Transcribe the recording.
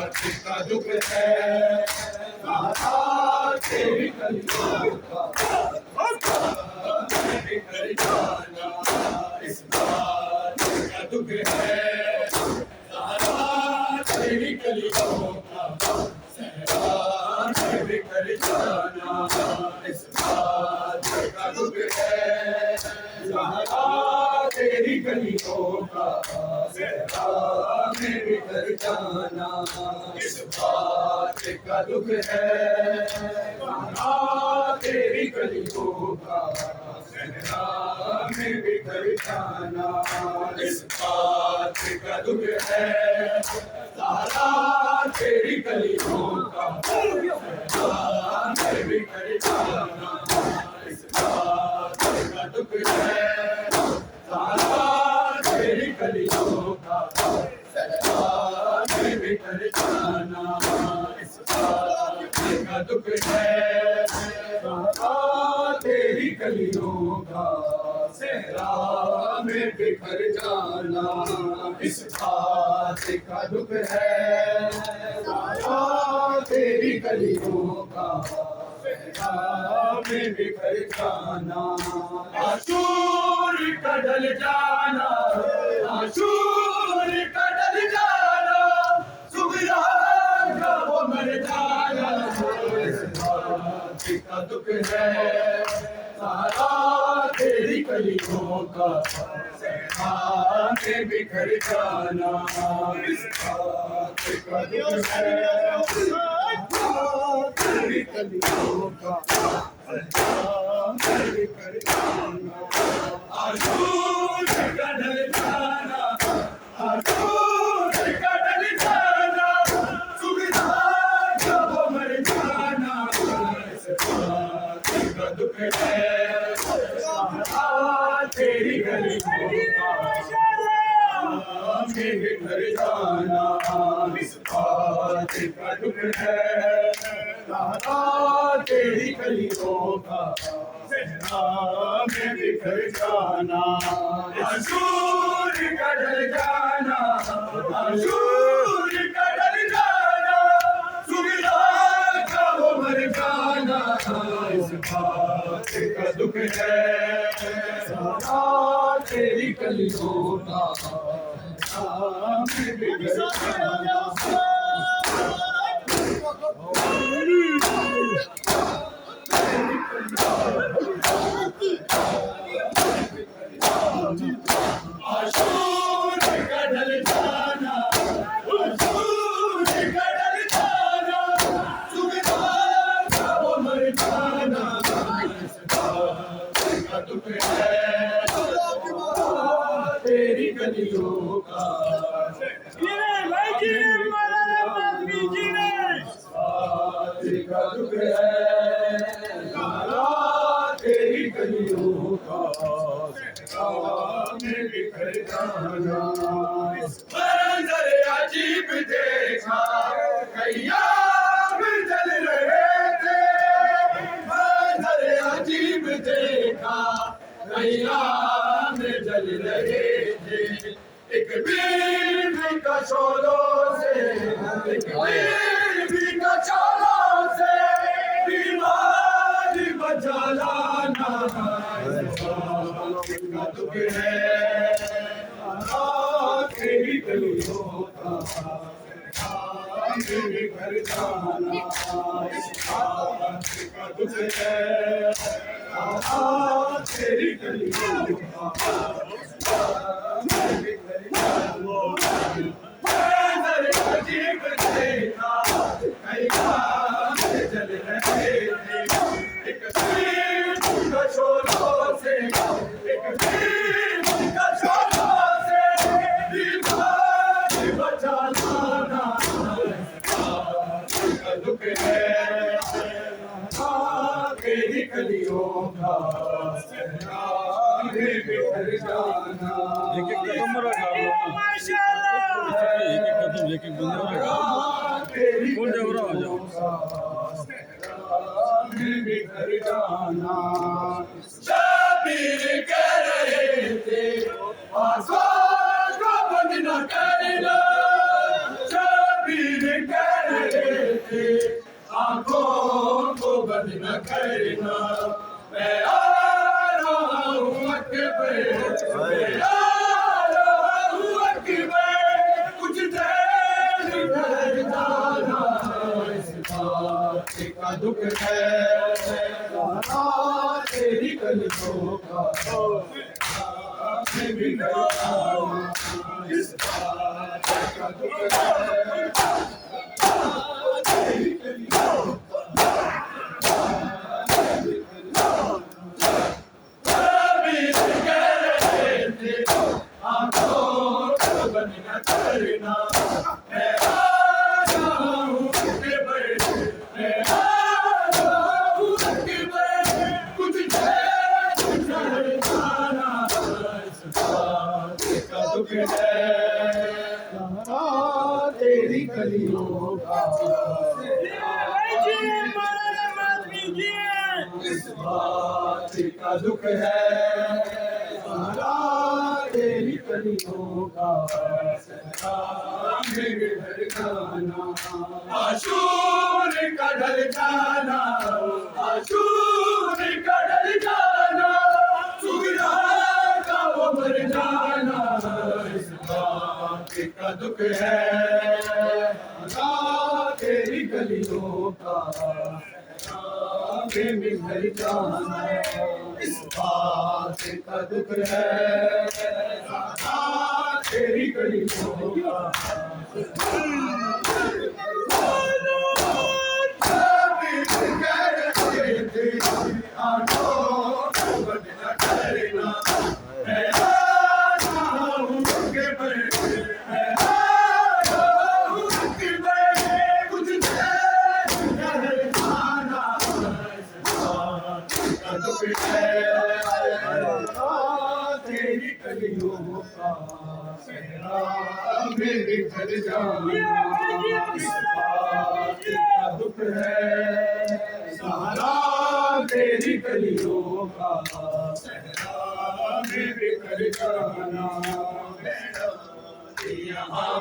का दुख है सहारा तेरी कलियों का बिखर जाना इस बात का दुख है सहारा तेरी कलियों का सहरा में बिखर जाना इस बात का दुख है सहारा तेरी कलियों का सहरा में बिखर जाना इस बात का दुख है सहारा तेरी कलियों का सहरा में बिखर जाना इस बात का दुख है सहारा तेरी कलियों का सहरा में बिखर जाना इस बात का दुख है सहारा तेरी कलियों का सहरा में बिखर जाना इस बात का दुख है सहारा तेरी कलियों का सहरा में बिखर जाना इस बात का दुख है सहारा तेरी कलियों का सहरा में बिखर जाना आशूर का ढल जाना आशूर का ढल जाना सुबह का वो मर जाना इस बात का दुख है सहारा तेरी कलियों का सहरा में बिखर जाना इस बात का दुख है तेरी कलियों का सहरा में बिखर जाना आशूर का ढल जाना आशूर का ढल जाना सुबह का वो मर जाना इस बात का दुख है तेरी कलियों का में बिखर जाना इस बात का दुख है सहारा तेरी कलियों का सहरा में बिखर जाना आशूर का ढल जाना आशूर का ढल जाना सुबह का वो मर जाना इस बात का दुख है सहारा तेरी कलियों का सहरा में बिखर जाना आशूर का ढल जाना आशूर का ढल जाना सुबह का वो मर जाना इस बात का दुख है तेरी कलियों का का दुख है सहारा तेरी कलियों का सहरा में बिखर जाना मंजर अजीब देखा कयाम जल रहे थे मंजर अजीब देखा कयाम जल रहे थे एक बीवी का शोलों से एक बीवी का शोलों से बीमारी बचा लाना का दुख है तेरी कलियों का सहरा में बिखर जाना इस बात का दुख है तेरी कलियों का सहरा में बिखर जाना मंजर अजीब देखा कयाम जल रहे थे एक बीवी का शोलों से एक बीवी का शोलों से बीमारी बचा लाना का दुख है तेरी कलियों का सहरा में बिखर जाना एक एक कदम रखा एक एक बंदा रखा तेरी कौन जबरा आ जाओ में बिखर जाना शाबिर कह रहे थे आसमान को बंद न करना शाबिर कह थे, आंखों को बंद न करना, मैं आ रहा हूँ अकबर, मैं आ रहा हूँ अकबर, कुछ देर ठहर जाना, इस बात का दुख है तेरी कलियों का, मैं भी करता इस बात का दुख है तेरी कलियों का। अभी कह रहे थे आंखों को बंद न करना, मैं आ रहा हूँ अकबर, मैं आ रहा हूँ अकबर, कुछ देर ठहर जाना, इस बात का दुख है तेरी कलियों का, इस बात का दुख है तेरी कलियों का, मेरे घर जाना, आशूर का ढल जाना, आशूर का ढल जाना, सुगरा का वो मर जाना, इस बात का दुख है तेरी गलियों का, मेरे घर जाना, इस बात का दुख है तेरी गलियों का। तेरी कलियों का सहरा मेरे घर जाना, इस बात का दुख है सहारा तेरी कलियों का, सहरा मेरे घर जाना, यहाँ